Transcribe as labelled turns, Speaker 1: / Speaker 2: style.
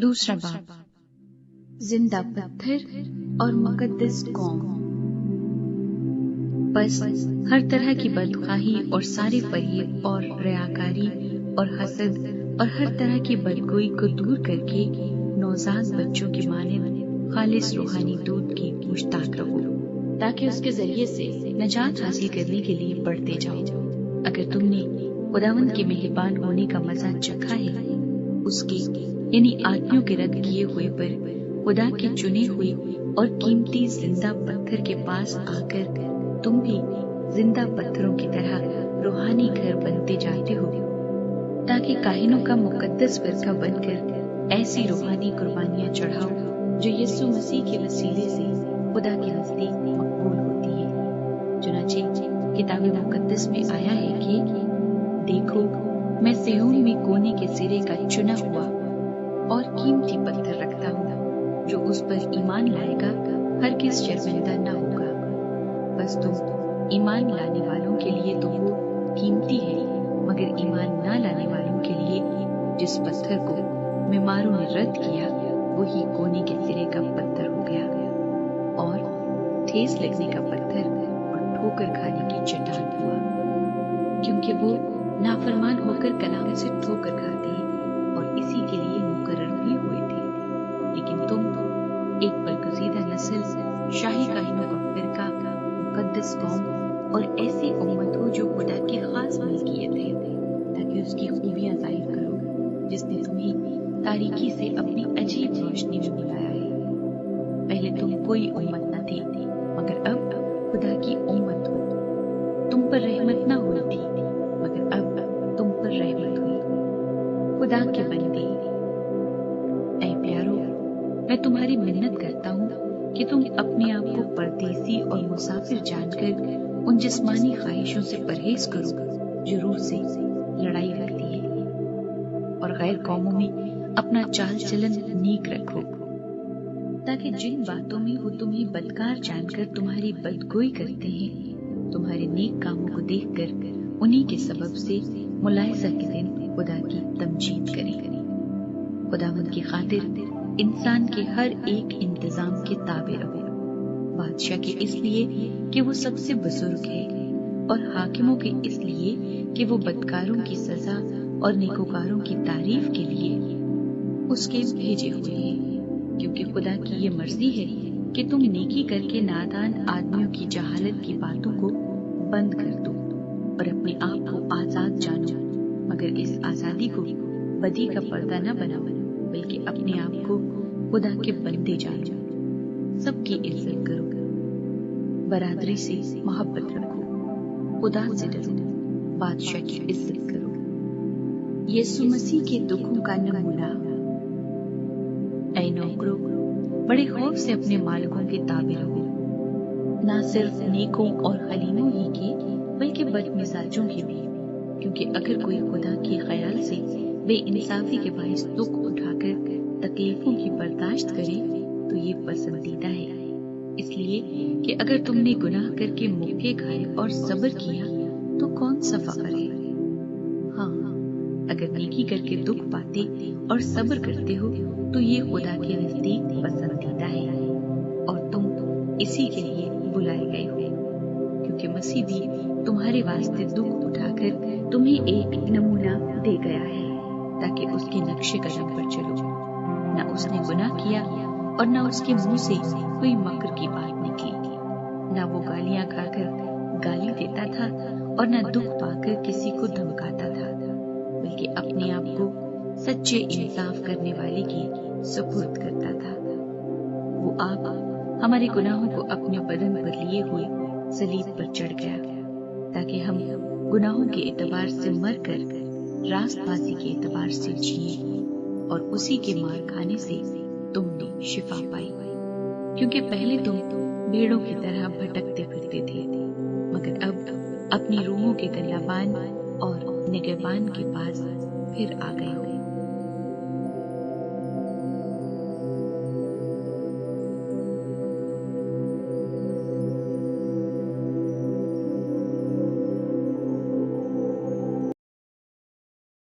Speaker 1: दूसरा बाब, जिंदा पत्थर और मुकद्दस कौम। बस हर तरह की बदख्वाही और सारे फरेब और रियाकारी और हसद और हर तरह की बदगोई को दूर करके नौजाद बच्चों की मानिंद खालिस रूहानी दूध की मुश्ताक रहो, ताकि उसके जरिए से नजात हासिल करने के लिए बढ़ते जाओ। अगर तुमने खुदावंद के मेहरबान होने का मजा चखा है, उसके यानी आदमियों के रद्द किए हुए पर खुदा के चुने हुए और कीमती जिंदा पत्थर के पास आकर तुम भी जिंदा पत्थरों की तरह रूहानी घर बनते जाते हो, ताकि काहिनों का मुकद्दस फिरका बनकर ऐसी रूहानी कुर्बानियां चढ़ाओ जो यीशु मसीह के वसीले से खुदा के नजदीक मकबूल होती है। चुनांचे किताब मुकद्दस में आया है कि देखो, मैं सिय्योन में कोने के सिरे का चुना हुआ और कीमती पत्थर रखता हूँ, जो उस पर ईमान लाएगा हरगिज़ शर्मिंदा न होगा। बस तुम ईमान लाने वालों के लिए तो वो कीमती है, मगर ईमान न लाने वालों के लिए जिस पत्थर को मेमारों ने रद्द किया, वही कोने के सिरे का पत्थर हो गया और ठेस लगने का पत्थर और ठोकर खाने की चट्टान हुआ, क्योंकि वो नाफरमान होकर कलाम से ठोकर खाते और इसी के लिए मुकर्रर भी हुए थे। लेकिन तुम एक बरगुज़ीदा नस्ल, शाही काहिनों का फिरका, मुकद्दस कौम और ऐसी उम्मत हो जो खुदा की खास मिल्कियत है, ताकि उसकी खूबियां जाहिर करो, जिसने तुम्हें तारीकी से अपनी अजीब रोशनी में बुलाया है। पहले तुम कोई उम्मत न थे, मगर अब खुदा की उम्मत हो। तुम पर रहमत न हुई थी, मगर अब तुम पर रहमत हुई। खुदा के बंदे, ऐ प्यारो, मैं तुम्हारी मिन्नत करता हूँ कि तुम अपने आप को परदेसी और मुसाफिर जानकर उन जिस्मानी ख्वाहिशों से परहेज करो जो रूह से लड़ाई रखती है, और गैर कौमों में अपना चाल चलन नीक रखो, ताकि जिन बातों में वो तुम्हें बदकार जानकर तुम्हारी बदगोई करते हैं, तुम्हारे नेक कामों को देखकर उन्हीं के सबब से मुलायजा के दिन खुदा की तमजीद करें। खुदावंद की खातिर इंसान के हर एक इंतजाम के ताबे रहो, बादशाह के इसलिए कि वो सबसे बुजुर्ग है, और हाकिमों के इसलिए कि वो बदकारों की सजा और नेकोकारों की तारीफ के लिए उसके भेजे हुए हैं, क्योंकि खुदा की ये मर्जी है कि तुम नेकी करके नादान आदमियों की जहालत की बातों को बंद कर दो और अपने आप को आजाद जानो, मगर इस आजादी को बदी का पर्दा न बनाओ, बल्कि अपने आप को खुदा के बंदे जानो। सबकी इज्जत करो, बरादरी से मोहब्बत रखो, खुदा से डरो, बादशाह की इज्जत करो। यीशु मसीह के दुखों का नमूना। ऐ नौकरों, बड़े खौफ से अपने मालिकों के ताबे रहो, ना सिर्फ नेकों और हलीमों ही के, बल्कि बदमिजाजों के भी, क्योंकि अगर कोई खुदा के ख्याल से बेइंसाफी के बाइस दुख उठाकर तकलीफों की बर्दाश्त करे तो ये पसंदीदा है, इसलिए कि अगर तुमने गुनाह करके मुक्के खाए और सब्र किया तो कौन सा फख्र है। हाँ, अगर नेकी करके दुख पाते और सब्र करते हो तो ये खुदा के नजदीक पसंदीदा है, और तुम इसी के लिए बुलाए गए हो, क्योंकि मसीह भी तुम्हारे वास्ते दुख उठाकर तुम्हें एक नमूना दे गया है, ताकि उसके नक्शे कदम पर चलो। न उसने गुनाह किया और न उसके मुंह से कोई मक्र की बात निकली, न वो गालियां खाकर गाली देता था और न दुख पाकर किसी को धमकाता था, बल्कि अपने आप को सच्चे इंसाफ करने वाले की सुपुर्द करता था। वो आप हमारे गुनाहों को अपने बदन पर लिए हुए सलीब पर चढ़ गया, ताकि हम गुनाहों के एतबार से मरकर रास्तबाजी के एतबार से जिए, और उसी के मार खाने से तुमने शिफा पाई, क्योंकि पहले तुम भेड़ों की तरह भटकते फिरते थे, मगर अब अपनी रूहों के गल्लाबान और निगहबान के पास फिर आ गए हो।